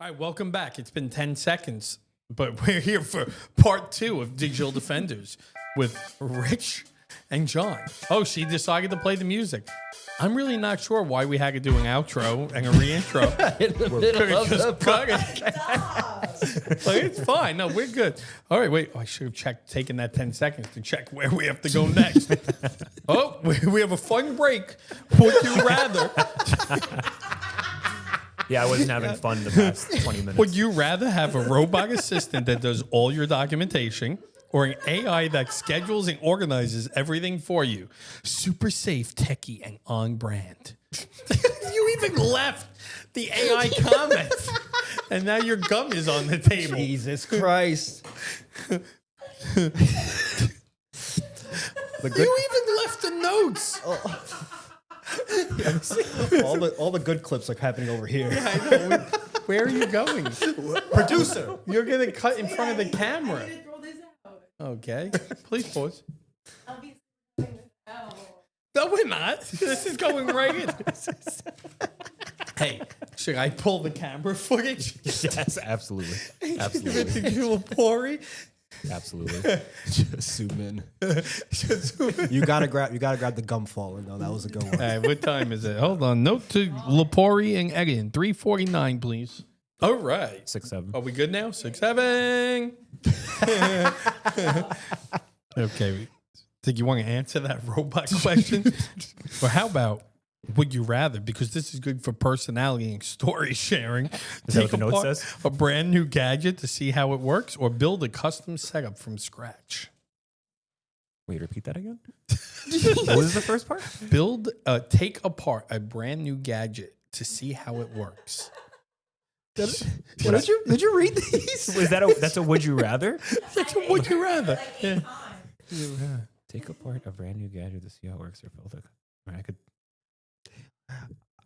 All right, welcome back. It's been 10 seconds, but we're here for part 2 of Digital Defenders with Rich and John. Oh, she decided to play the music. I'm really not sure why we had to do an outro and a re-intro. Like, it's fine. No, we're good. All right, wait. Oh, I should have taken that 10 seconds to check where we have to go next. Oh, we have a fun break. Would you rather? Yeah, I wasn't having fun the past 20 minutes. Would you rather have a robot assistant that does all your documentation or an AI that schedules and organizes everything for you? Super safe, techie, and on brand. You even left the AI comments, and now your gum is on the table. Jesus Christ. You even left the notes. all the good clips are happening over here. Yeah, I know. Where are you going? Producer. You're going to cut in front of the camera. I need to throw this out. Okay. Please pause. I'll be throwing this out. No, we're not. This is going right in. Hey, should I pull the camera footage? Yes, absolutely. Absolutely. Absolutely. Absolutely. Just zoom in. You gotta grab the gum falling though. That was a good one. All right, what time is it? Hold on. Note to Lepori and Egan. 3:49, please. All right. 6-7. Are we good now? 6-7. Okay. Think you want to answer that robot question? Or how about, would you rather, because this is good for personality and story sharing, Is that what the note apart says? a brand new gadget to see how it works, or build a custom setup from scratch? Wait, repeat that again? What was the first part? Take apart a brand new gadget to see how it works. Did you read these? Was that's a would you rather? Would you rather? Like 8 Yeah. times. Take apart a brand new gadget to see how it works or build it. I could.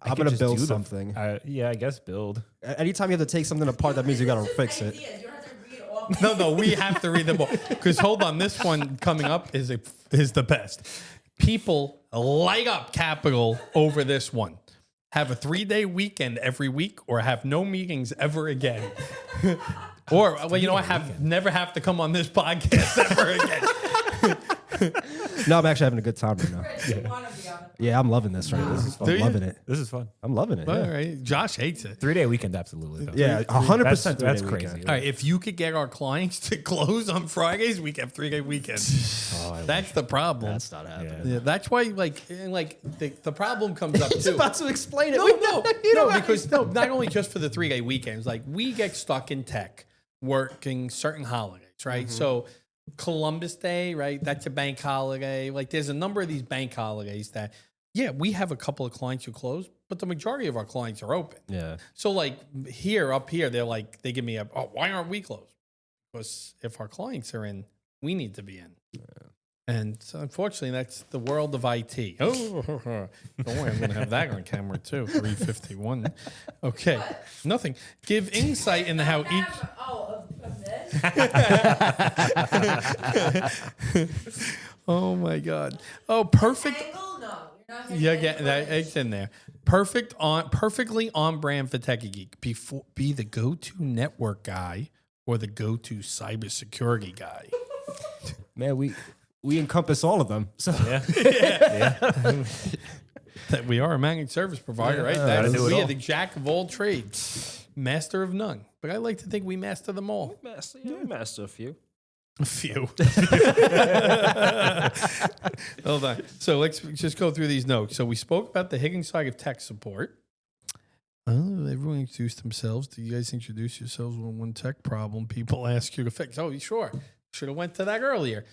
I'm gonna just build do something. Yeah, I guess build. Anytime you have to take something apart, that means you gotta fix it. Ideas. You don't have to read all. No, we have to read them all. Because hold on, this one coming up is the best. People light up Capital over this one. Have a 3-day weekend every week, or have no meetings ever again. Or, well, you know what? Never have to come on this podcast ever again. No, I'm actually having a good time right now. Rich, you want to be on it. Yeah, I'm loving this right now. Do I'm you? loving it. This is fun. I'm loving it. All Yeah, right. Josh hates it. 3-day weekend, absolutely. Though. yeah 100%. That's 3-day crazy. weekend. All right, if you could get our clients to close on Fridays, we can have 3-day weekends. That's the problem. That's not happening. Yeah, that's why, the problem comes up He's too. about to explain it. No, because not only just for the 3-day weekends. Like, we get stuck in tech working certain holidays, right? So Columbus Day, right? That's a bank holiday. Like, there's a number of these bank holidays that, yeah, we have a couple of clients who close, but the majority of our clients are open. Yeah. So, like, up here, they give me why aren't we closed? Because if our clients are in, we need to be in. Yeah. And so, unfortunately, that's the world of IT. Oh, don't worry, I'm going to have that on camera too. 351. Okay, nothing. Give insight into how each. Of this? Oh my God. Oh, perfect. Angle? No. You're not gonna Yeah, get get it. that. It's in there. Perfectly on brand for Techie Geek. Be the go-to network guy or the go-to cybersecurity guy. Man, we encompass all of them. So Yeah. That we are a managed service provider, right? gotta do it We are all. the jack of all trades, master of none. But I like to think we master them all. Master a few. A few. Hold on. So let's just go through these notes. So we spoke about the Higgins side of tech support. Everyone introduced themselves. Do you guys introduce yourselves when one tech problem people ask you to fix? Oh, sure. Should have went to that earlier.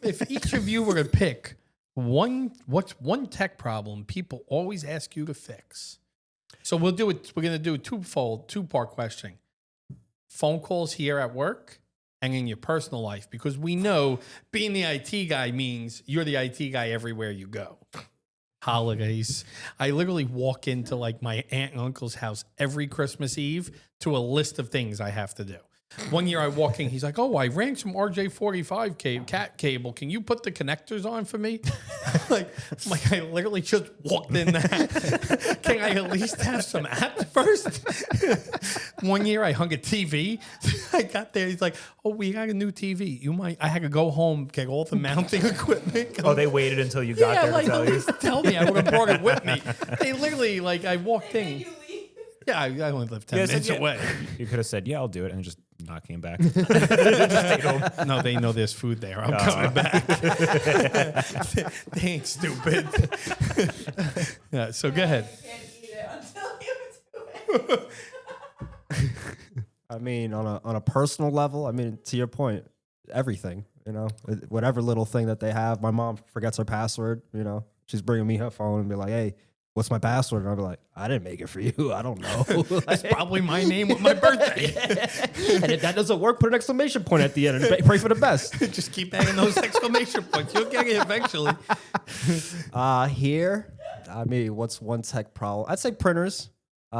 If each of you were to pick what's one tech problem people always ask you to fix? So we'll do it. We're going to do a two-part question. Phone calls here at work and in your personal life, because we know being the IT guy means you're the IT guy everywhere you go. Holidays. I literally walk into like my aunt and uncle's house every Christmas Eve to a list of things I have to do. One year I walk in, he's like, "Oh, I ran some RJ45 cat cable. Can you put the connectors on for me?" like I literally just walked in that. Can I at least have some apps first? One year I hung a TV. I got there. He's like, "Oh, we got a new TV. You might." I had to go home, get all the mounting equipment. Oh, they waited until you got there like, to tell at you. least tell me. I would have brought it with me. They literally, like, I walked in. You leave. Yeah, I only live 10 Yeah, minutes yeah. away. You could have said, "Yeah, I'll do it," and just not came back. Just stayed home. No, they know there's food there. I'm coming back. They ain't stupid. Yeah, so go ahead. You can't eat it until you do it. I mean, on a personal level, I mean, to your point, everything, you know, whatever little thing that they have. My mom forgets her password, you know, she's bringing me her phone and be like, "Hey, what's my password?" And I'll be like, "I didn't make it for you. I don't know." It's probably my name with my birthday. And if that doesn't work, put an exclamation point at the end and pray for the best. Just keep adding those exclamation points. You'll get it eventually. Here, I mean, what's one tech problem? I'd say printers,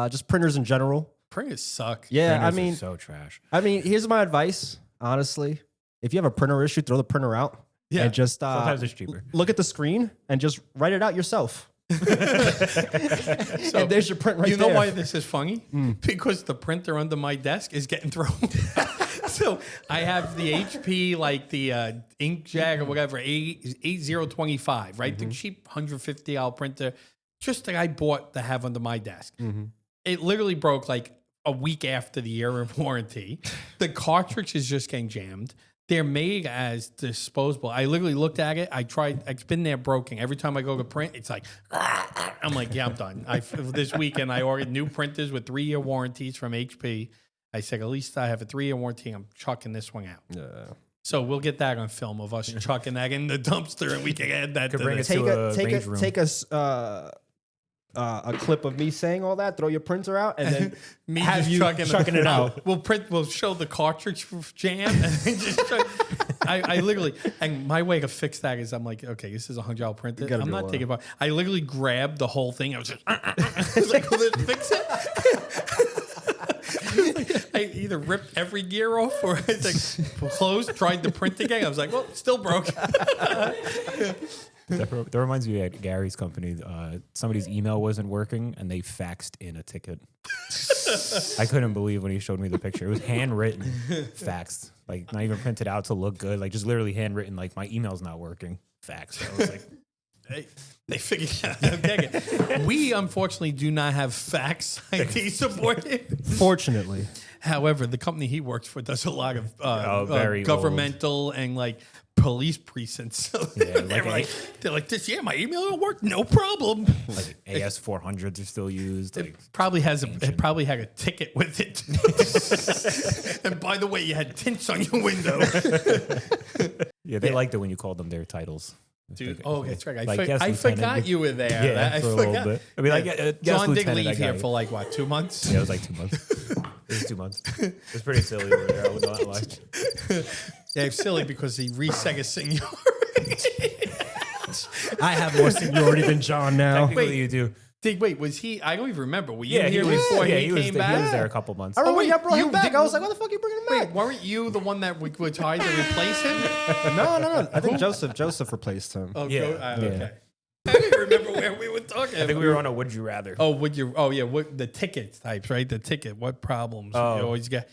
just printers in general. Printers suck. Yeah, Printers I are mean, so trash. here's my advice, honestly. If you have a printer issue, throw the printer out. Yeah. And just Sometimes it's cheaper. look at the screen and just write it out yourself. And there's your print right You there. know why this is funny? Because the printer under my desk is getting thrown. So I have the HP, like the inkjet or whatever, 8025, right? The cheap $150 printer, just that I bought to have under my desk. It literally broke like a week after the year of warranty. The cartridge is just getting jammed. They're made as disposable. I literally looked at it. I tried. It's been there broken. Every time I go to print, it's like, I'm like, yeah, I'm done. This weekend, I ordered new printers with 3-year warranties from HP. I said, at least I have a 3-year warranty. I'm chucking this one out. Yeah. So we'll get that on film of us chucking that in the dumpster, and we can add that Could to bring the it to a range room. Take a clip of me saying all that, throw your printer out, and then me have just you chucking it out. We'll show the cartridge jam and then just chuck. I literally, and my way to fix that is I'm like, okay, this is a $100 printer. gotta I'm do not one. taking it apart. I literally grabbed the whole thing. I was just, like, let's fix it. I either ripped every gear off or I like closed, tried to print again. I was like, well, still broke. That reminds me of Gary's company. Somebody's email wasn't working, and they faxed in a ticket. I couldn't believe when he showed me the picture. It was handwritten, faxed, like not even printed out to look good. Like just literally handwritten. Like my email's not working. Faxed. I was like, They figured out how to take it. We unfortunately do not have fax IT supported. Fortunately. However, the company he works for does a lot of very governmental and like police precincts. So Yeah, they're like this. Yeah, my email will work, no problem. like AS400s are still used. Like, It probably had a ticket with it. And by the way, you had tints on your window. yeah, they liked it when you called them their titles. Dude, oh, that's right. Like, yes, I Lieutenant. forgot you were there. Yeah, I for a forgot. little bit. I mean, like, yes, John did Lieutenant, I leave got here it. for like what, 2 months? Yeah, it was like 2 months. It was 2 months. It was pretty silly over there. I would not lie. Yeah, it's silly because he reset his seniority. I have more seniority than John now. Technically, you do. Wait, was he? I don't even remember. Were you Yeah, here he was. before Yeah, he was came there, back? He was there a couple months. I remember when wait, y'all brought him you back. did- I was like, "What the fuck are you bringing him Wait, back?" weren't you the one that we were trying to replace him? No. I think Joseph replaced him. Oh, Yeah. okay. I don't even remember where we were talking. I think we were on a Would You Rather. Oh, would you? Oh, yeah. What the ticket types, right? The ticket. What problems you always get?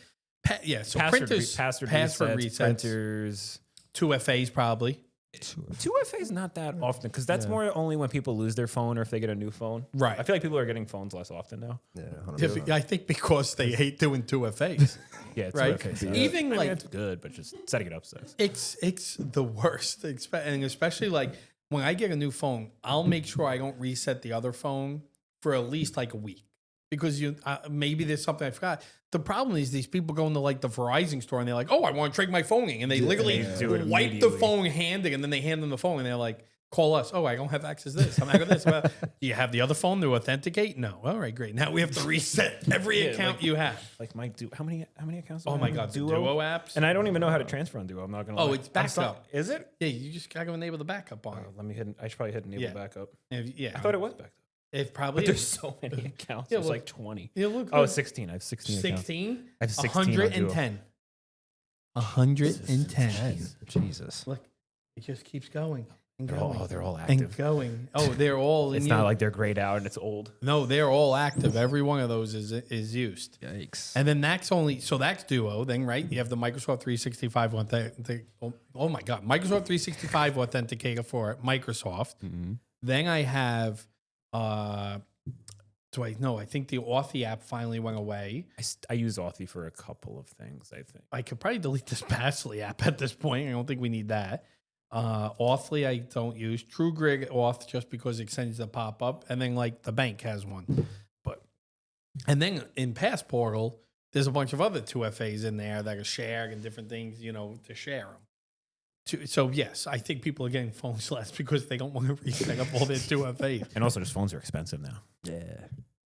Yeah. So printers, password password resets, resets, printers. 2 FAs probably. 2FA is not that often because that's more only when people lose their phone or if they get a new phone. Right. I feel like people are getting phones less often now. Yeah, 100%. I think because they hate doing 2 FAs. Yeah, Right. 2FA sucks. Even I mean, like it's good, but just setting it up sucks. it's the worst, and especially like when I get a new phone, I'll make sure I don't reset the other phone for at least like a week because maybe there's something I forgot. The problem is these people go into like the Verizon store and they're like, "Oh, I want to trade my phone in," and they literally do it wipe the immediately. phone, hand it, and then they hand them the phone and they're like, "Call us." "Oh, I don't have access to this. I'm out of this." "Do you have the other phone to authenticate?" "No." "All right, great. Now we have to reset every account you have." Like my how many accounts? do I Oh my have? God, the Duo apps. And I don't even know how to transfer on Duo. I'm not gonna. Oh, lie. it's I'm sorry. backup. Is it? Yeah, you just gotta enable the backup on it. Let me hit. I should probably hit enable Yeah. backup. Yeah, I thought it was backup. it probably But there's is. so many accounts. Yeah, There's look. like 20. Yeah, look, Oh, look. 16. I have 16 accounts. 16? I have 16 on Duo. 110. 110. Jesus. Look, it just keeps going and They're going. all, they're all and active. going. Oh, they're all in It's your- not like they're grayed out and it's old. No, they're all active. Every one of those is used. Yikes. And then that's Duo. Then right, you have the Microsoft 365 oh my God, Microsoft 365 Authenticator for Microsoft. Then I have I think the Authy app finally went away. I use Authy for a couple of things, I think. I could probably delete this Passly app at this point. I don't think we need that. Authly I don't use. TrueGrid Auth just because it sends the pop up, and then like the bank has one. And then in Passportal, there's a bunch of other 2FAs in there that are shared and different things, to share them. So yes, I think people are getting phones less because they don't want to reset up all their 2FAs. And also, just phones are expensive now. Yeah.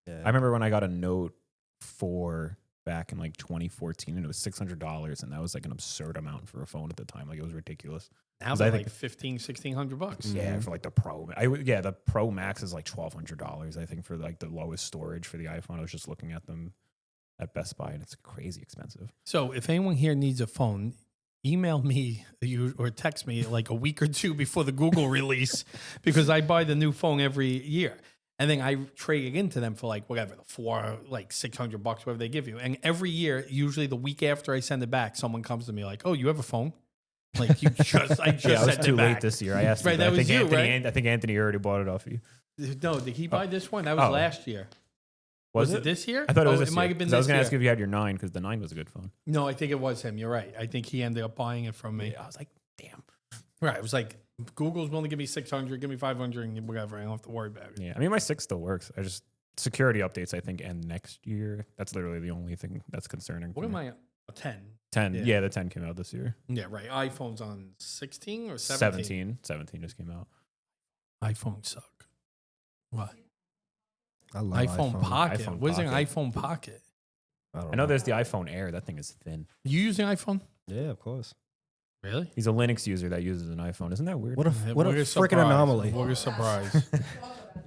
I remember when I got a Note 4 back in like 2014, and it was $600, and that was like an absurd amount for a phone at the time. Like it was ridiculous. Now they're like $1,500-$1,600. Yeah, for like the Pro. The Pro Max is like $1,200. I think for like the lowest storage for the iPhone. I was just looking at them at Best Buy, and it's crazy expensive. So if anyone here needs a phone, email me or text me like a week or two before the Google release, because I buy the new phone every year. And then I trade it into them for like whatever, $600, whatever they give you. And every year, usually the week after I send it back, someone comes to me like, "Oh, you have a phone?" Like I just I was sent too it back. late this year. I asked. Right, you, that I was think you, Anthony. right? I think Anthony already bought it off of you. No, did he buy this one? That was last year. Was it this year? I thought it was this It might year. have been 'Cause I was this going to year. ask if you had your 9, because the 9 was a good phone. No, I think it was him. You're right. I think he ended up buying it from me. I was like, damn. Right. It was like, Google's willing to give me 600, give me 500, and whatever. I don't have to worry about it. Yeah, I mean, my 6 still works. I just security updates, I think, end next year. That's literally the only thing that's concerning. What for am me. I? A 10. 10. Yeah. Yeah, the 10 came out this year. Yeah, right. iPhone's on 16 or 17? 17 just came out. iPhones suck. What? I love iPhone Pocket. iPhone What is an Pocket. iPhone Pocket? I know there's the iPhone Air. That thing is thin. You using iPhone? Yeah, of course. Really? He's a Linux user that uses an iPhone. Isn't that weird? What a freaking surprise. anomaly. What a surprise. Talk about that.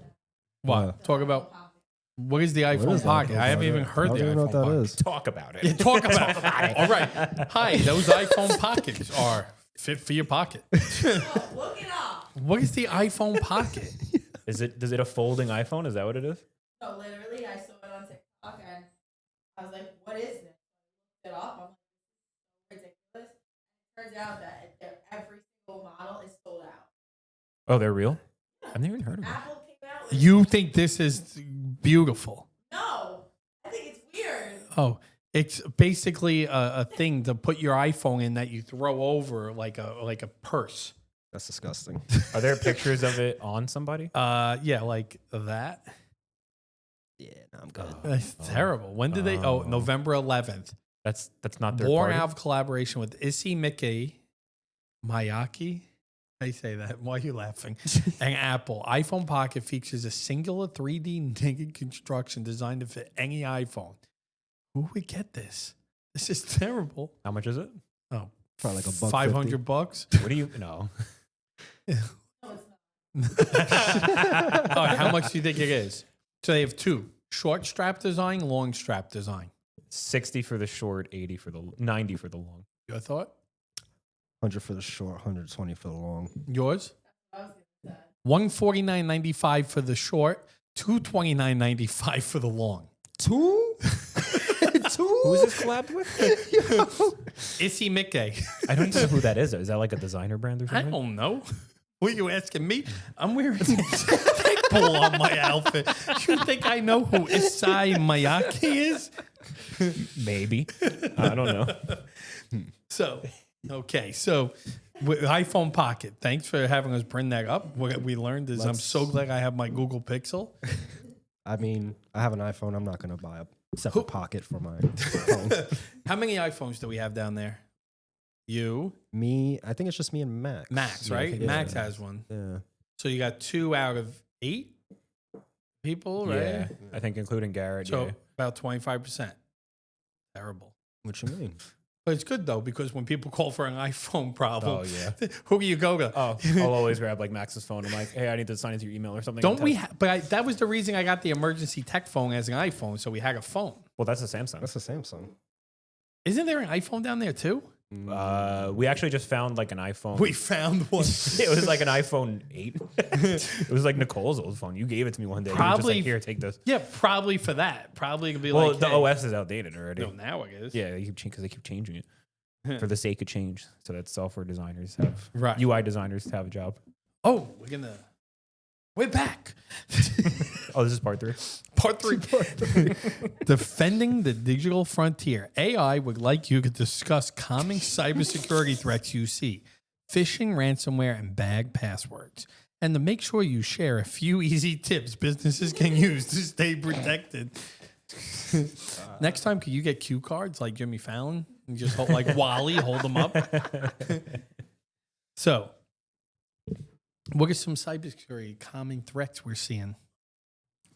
What? Talk about, what is the iPhone is the Pocket? iPhone I haven't Pocket? even heard I the don't even know iPhone what that Pocket. is. Talk about it. Yeah, talk about it. All right. Hi, those iPhone Pockets are fit for your pocket. Oh, look it up. What is the iPhone Pocket? Does it a folding iPhone? Is that what it is? No, literally, I saw it on TikTok and I was like, what is this? I looked it up. I'm like, this is so ridiculous. It turns out that every single model is sold out. Oh, they're real? I've never even heard of it. Apple came out with You think this is beautiful? No, I think it's weird. Oh, it's basically a thing to put your iPhone in that you throw over like a purse. That's disgusting. Are there pictures of it on somebody? Yeah, like that. Yeah, no, I'm good. That's terrible. When did they? Oh, November 11th. That's not their Born party? out of collaboration with Issey Miyake. I say that. Why are you laughing? And Apple. iPhone Pocket features a singular 3D naked construction designed to fit any iPhone. Who would get this? This is terrible. How much is it? Oh, Probably like $150. $500. What do you know? No, it's not. All right, how much do you think it is? So they have two: short strap design, long strap design. 60 for the short, 80 for the 90 for the long. Your thought? 100 for the short, 120 for the long. Yours? I was gonna say. $149.95 for the short, $229.95 for the long. Two? Who is this collabed with? Issey Mickey. I don't even know who that is. Is that like a designer brand or I something? don't know. What are you asking me? I'm wearing Deadpool on my outfit. You think I know who Issey Miyake is? Maybe. I don't know. So, okay. So, with iPhone Pocket, thanks for having us bring that up. What we learned is I'm so glad I have my Google Pixel. I mean, I have an iPhone. I'm not going to buy a separate pocket for my phone. How many iPhones do we have down there? You, Me, I think it's just me and Max. Max, Yeah, I right? think it's Max has one. Yeah. So you got 2 out of 8 people, right? Yeah, I think including Garrett. So yeah. about 25%. Terrible. What you mean? But it's good though, because when people call for an iPhone problem, Oh, yeah. who do you go to? Oh, I'll always grab like Max's phone. I'm like, hey, I need to sign into your email or something. Don't and we? text- That was the reason I got the emergency tech phone as an iPhone, so we had a phone. Well, that's a Samsung. That's a Samsung. Isn't there an iPhone down there too? We actually just found like an iPhone. We found one. It was like an iPhone 8. It was like Nicole's old phone. You gave it to me one day. You were just Probably- like, here, take this. Yeah, probably for that. Probably could be Well, like the hey, OS is outdated already. No, now it is. Yeah, because they keep changing it for the sake of change, so that software designers have Right. UI designers have a job. Oh, we're back. Oh, this is part 3. Part 3. Defending the digital frontier. AI would like you to discuss common cybersecurity threats you see, phishing, ransomware, and bad passwords. And to make sure you share a few easy tips businesses can use to stay protected. Next time, could you get cue cards like Jimmy Fallon? And just hold, like Wally, hold them up. So, what are some cybersecurity common threats we're seeing?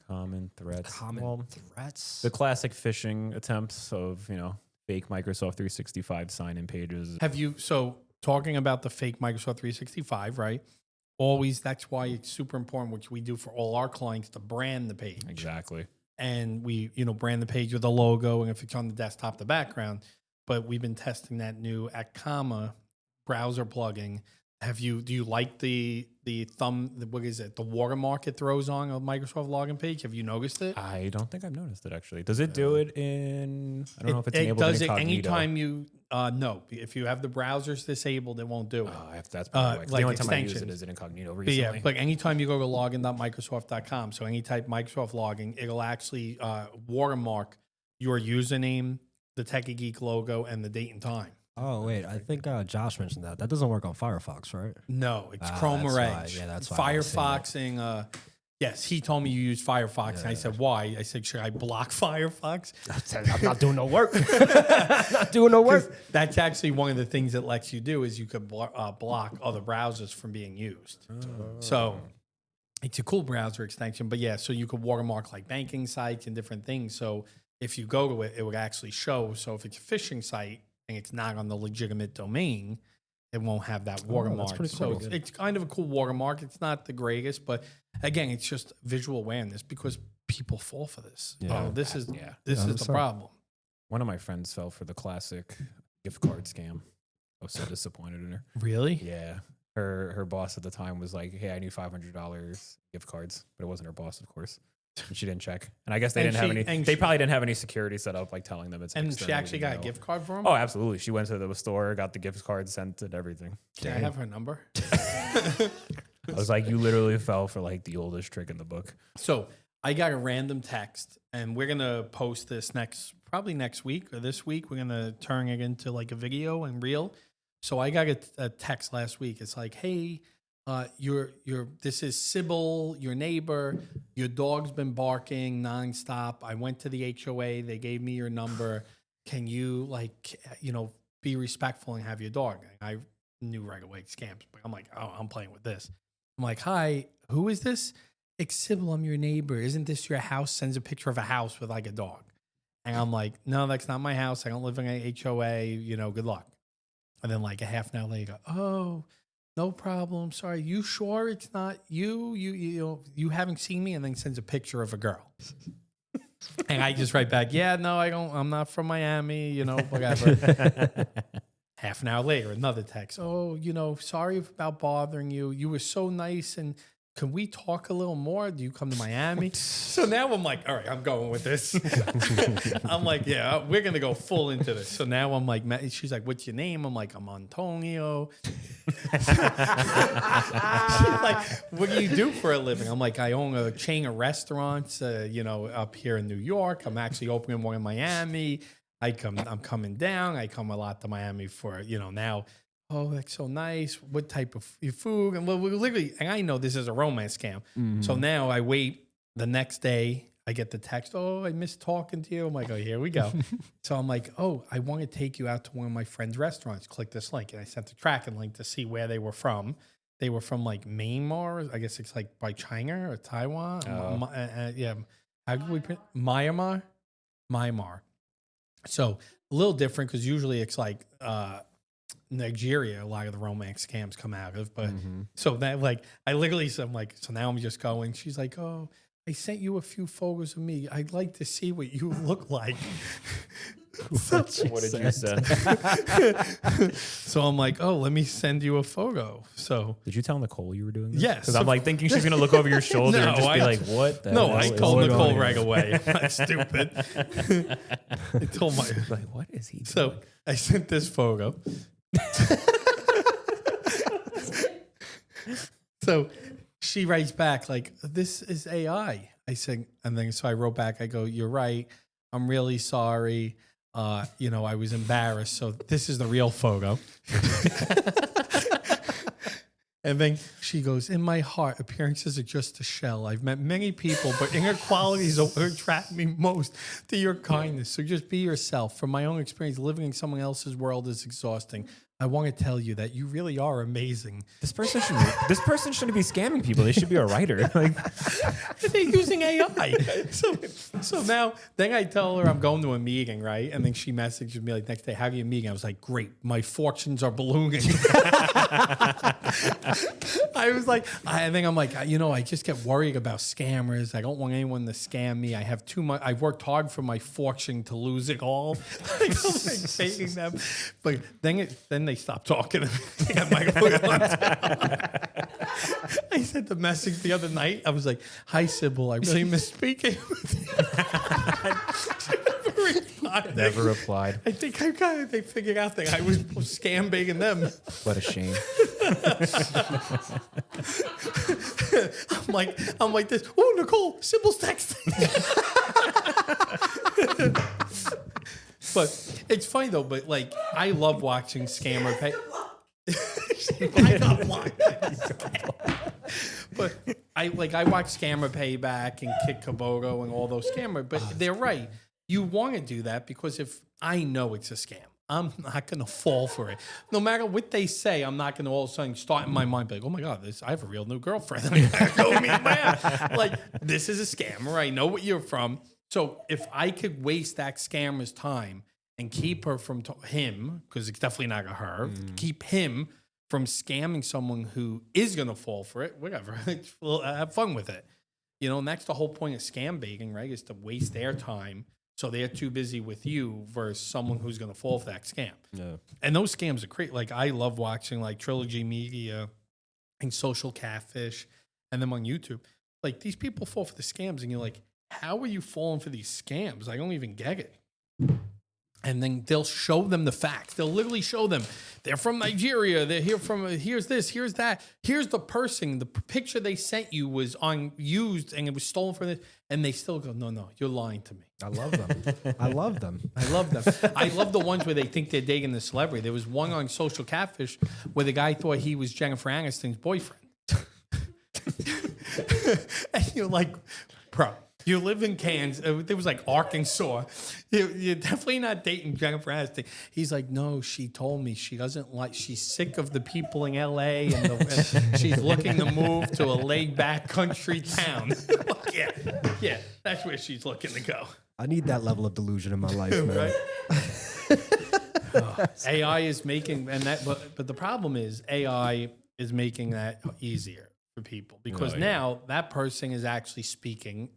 Common threats. Common threats. The classic phishing attempts of, fake Microsoft 365 sign-in pages. Have you, so talking about the fake Microsoft 365, right? Always, that's why it's super important, which we do for all our clients, to brand the page. Exactly. And we, brand the page with a logo, and if it's on the desktop, the background. But we've been testing that new @comma browser plugin. Do you like the what is it? The watermark it throws on a Microsoft login page? Have you noticed it? I don't think I've noticed it, actually. Does it do it in, I don't know if it's enabled does in it incognito. anytime you, no. If you have the browsers disabled, it won't do it. That's probably why. 'Cause like the only time I use it extensions. is in incognito But recently. yeah, like anytime you go to login.microsoft.com, so any type Microsoft login, it'll actually watermark your username, the Techie Geek logo, and the date and time. Oh wait, I think Josh mentioned that. That doesn't work on Firefox, right? No, it's Ah, Chrome or that's why. Edge. Yeah, that's why I was saying that. Firefoxing. Yes, he told me you use Firefox, and I said, why? I said, should I block Firefox? I'm not doing no work. I'm not doing no work. That's actually one of the things it lets you do is you could block other browsers from being used. So it's a cool browser extension. But yeah, so you could watermark like banking sites and different things. So if you go to it, it would actually show. So if it's a phishing site and it's not on the legitimate domain, it won't have that watermark. pretty So cool. it's kind of a cool watermark. It's not the greatest, but again, it's just visual awareness because people fall for this. Yeah. This is Yeah. the 100%. problem. One of my friends fell for the classic gift card scam. I was so disappointed in her. Really? Yeah. Her boss at the time was like, hey, I need $500 gift cards. But it wasn't her boss, of course. And she didn't check. And I guess they And didn't have she- any. and They she- probably didn't have any security set up, like telling them it's an And she external actually got a email. gift card for him? Oh, absolutely. She went to the store, got the gift card sent and everything. Can I have her number? I was like, you literally fell for like the oldest trick in the book. So I got a random text, and we're gonna post this probably next week or this week. We're gonna turn it into like a video and reel. So I got a text last week. It's like, hey, this is Sybil, your neighbor. Your dog's been barking nonstop. I went to the HOA. They gave me your number. Can you be respectful and have your dog? I knew right away scams, but I'm like, oh, I'm playing with this. I'm like, hi, who is this? It's Sybil, I'm your neighbor. Isn't this your house? Sends a picture of a house with like a dog. And I'm like, no, that's not my house. I don't live in an HOA. Good luck. And then like a half an hour later, oh, no problem. Sorry. You sure it's not you? You haven't seen me? And then sends a picture of a girl. And I just write back, yeah, no, I don't. I'm not from Miami, whatever. Half an hour later, another text. Oh, sorry about bothering you. You were so nice. And can we talk a little more? Do you come to Miami? So now I'm like, all right, I'm going with this. I'm like, yeah, we're going to go full into this. So now I'm like, she's like, what's your name? I'm like, I'm Antonio. She's like, what do you do for a living? I'm like, I own a chain of restaurants, up here in New York. I'm actually opening one in Miami. I'm coming down. I come a lot to Miami for, now. Oh, that's so nice. What type of food? And we literally, and I know this is a romance scam. So now I wait the next day. I get the text. Oh, I miss talking to you. I'm like, oh, here we go. So I'm like, oh, I want to take you out to one of my friend's restaurants. Click this link. And I sent the tracking link to see where they were from. They were from like Myanmar. I guess it's like by China or Taiwan. Yeah. How do we print? Myanmar? Myanmar. So a little different because usually it's like, Nigeria, a lot of the romance scams come out of, but so that like I literally said, I'm like, so now I'm just going. She's like, oh, I sent you a few photos of me. I'd like to see what you look like. What did you send? So I'm like, oh, let me send you a photo. So Did you tell Nicole you were doing this? Yes. Because I'm like thinking she's gonna look over your shoulder No, and just be I- like, "What?" The no, hell I is told going Nicole on right here? away. I'm not stupid. I told my Like, what is he doing? so I sent this photo. So she writes back like, "This is AI." I said, and then so I wrote back. I go, "You're right. I'm really sorry. I was embarrassed. So this is the real photo." And then she goes, "In my heart, appearances are just a shell. I've met many people, but inner qualities are what attract me most to your kindness. So just be yourself. From my own experience, living in someone else's world is exhausting. I want to tell you that you really are amazing." This person shouldn't be scamming people. They should be a writer. Like, They're using AI. So now, then I tell her I'm going to a meeting, right? And then she messages me like next day, "How are you meeting?" I was like, "Great, my fortunes are ballooning." I was like, I think I'm like, I just get worried about scammers. I don't want anyone to scam me. I have too much. I've worked hard for my fortune to lose it all. I'm like taking them, but then they stopped talking to me. I'm like, I sent the message the other night. I was like, "Hi, Sybil. I really miss speaking with you." never replied. I think they figured out that I was scam baiting them. What a shame. I'm like this. "Oh, Nicole, Sybil's texting." But it's funny though. But like, I love watching scammer pay. I got blocked. But I watch Scammer Payback and Kit Kabogo and all those scammer. But they're right. You want to do that because if I know it's a scam, I'm not going to fall for it. No matter what they say, I'm not going to all of a sudden start in my mind, be like, "Oh my God, I have a real new girlfriend." Like, this is a scammer. I know what you're from. So if I could waste that scammer's time and keep her from him, because it's definitely not her, keep him from scamming someone who is going to fall for it, whatever, we'll have fun with it. And that's the whole point of scam baiting, right? Is to waste their time. So they're too busy with you versus someone who's going to fall for that scam. Yeah. And those scams are great. Like, I love watching like Trilogy Media and Social Catfish and them on YouTube. Like, these people fall for the scams and you're like, how are you falling for these scams? I don't even get it. And then they'll show them the facts. They'll literally show them they're from Nigeria. They're here from here's this, here's that. Here's the person. The picture they sent you was used and it was stolen from this. And they still go, no, you're lying to me. I love them. I love them. I love them. I love the ones where they think they're dating the celebrity. There was one on Social Catfish where the guy thought he was Jennifer Aniston's boyfriend. And you're like, bro, you live in Kansas. It was like Arkansas. You're definitely not dating Jennifer Aniston. He's like, no, she told me she doesn't like, she's sick of the people in LA and she's looking to move to a laid back country town. Yeah, that's where she's looking to go. I need that level of delusion in my life, man. Right? AI is making, but the problem is AI is making that easier for people because now that person is actually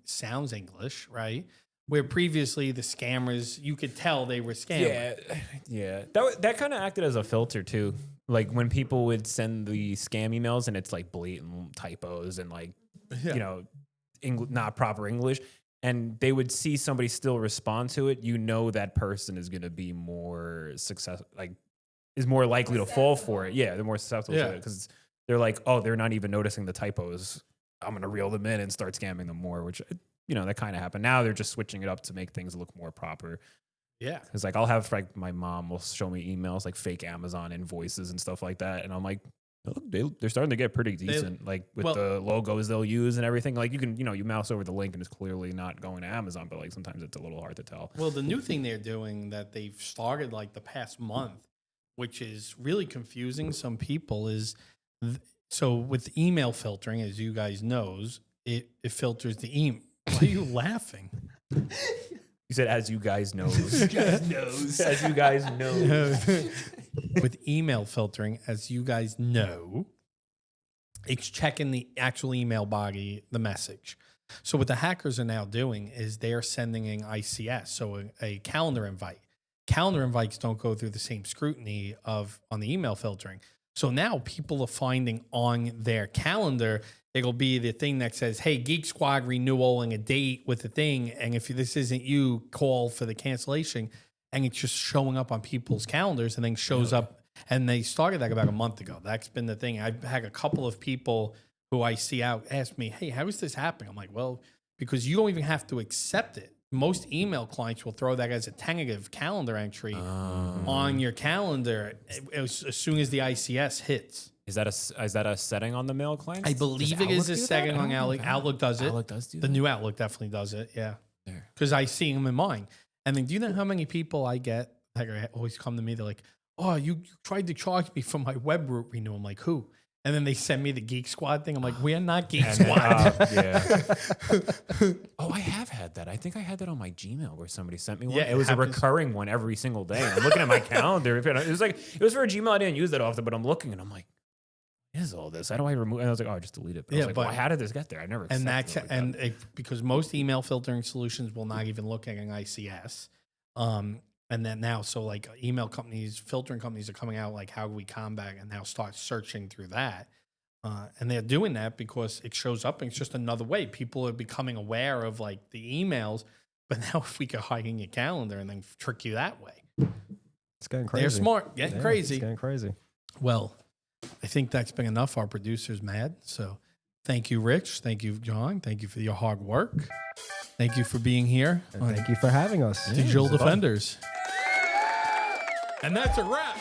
sounds English, right? Where previously the scammers, you could tell they were scammers. Yeah. That kind of acted as a filter too. Like when people would send the scam emails and it's like blatant typos and like, not proper English, and they would see somebody still respond to it, that person is going to be more is more likely to fall for it. Yeah, they're more susceptible to it because they're like, oh, they're not even noticing the typos. I'm going to reel them in and start scamming them more, which, that kind of happened. Now they're just switching it up to make things look more proper. Yeah. Because like I'll have like my mom will show me emails like fake Amazon invoices and stuff like that. And I'm like, look, they're starting to get pretty decent, like with the logos they'll use and everything. Like you can, you mouse over the link and it's clearly not going to Amazon, but like sometimes it's a little hard to tell. Well, the new thing they're doing that they've started like the past month, which is really confusing some people, is so with email filtering, as you guys knows, it filters the email. Why are you laughing? You said, as you guys knows. As you guys know. With email filtering, as you guys know, it's checking the actual email body, the message. So what the hackers are now doing is they're sending an ICS, so a calendar invite. calendar invites don't go through the same scrutiny of on the email filtering. So now people are finding on their calendar, it'll be the thing that says, hey, Geek Squad renewal and a date with the thing. And if this isn't you, call for the cancellation. And it's just showing up on people's calendars and then shows up. And they started that about a month ago. That's been the thing. I've had a couple of people who I see out ask me, hey, how is this happening? I'm like, well, because you don't even have to accept it. Most email clients will throw that as a tentative calendar entry on your calendar as soon as the ICS hits. Is that a setting on the mail client? I believe it is a setting on Outlook. Outlook does it. Outlook does do The that? new Outlook definitely does it. Yeah, There. because I see them in mine. And then, do you know how many people I get that always come to me? They're like, "Oh, you tried to charge me for my web root renewal." I'm like, "Who?" And then they send me the Geek Squad thing. I'm like, "We are not Geek And then, Squad." yeah. Oh, I have had that. I think I had that on my Gmail where somebody sent me one. Yeah, it was a happens. recurring one every single day. I'm looking at my calendar. It was for a Gmail. I didn't use that often, but I'm looking and I'm like, what is all this? How do I remove? And I was like, oh, I just delete it. But I Yeah, was like, but- well, how did this get there? I never. And accepted that's it like that. because most email filtering solutions will not even look at an ICS. And then now, so like email companies, filtering companies are coming out like, how do we combat and now start searching through that. And they're doing that because it shows up and it's just another way. People are becoming aware of like the emails, but now if we could hide in your calendar and then trick you that way. It's getting crazy. They're smart, getting Yeah, crazy. It's getting crazy. Well, I think that's been enough. Our producer's mad. So thank you, Rich. Thank you, John. Thank you for your hard work. Thank you for being here And on thank you for having us. Digital it was fun. Defenders. And that's a wrap.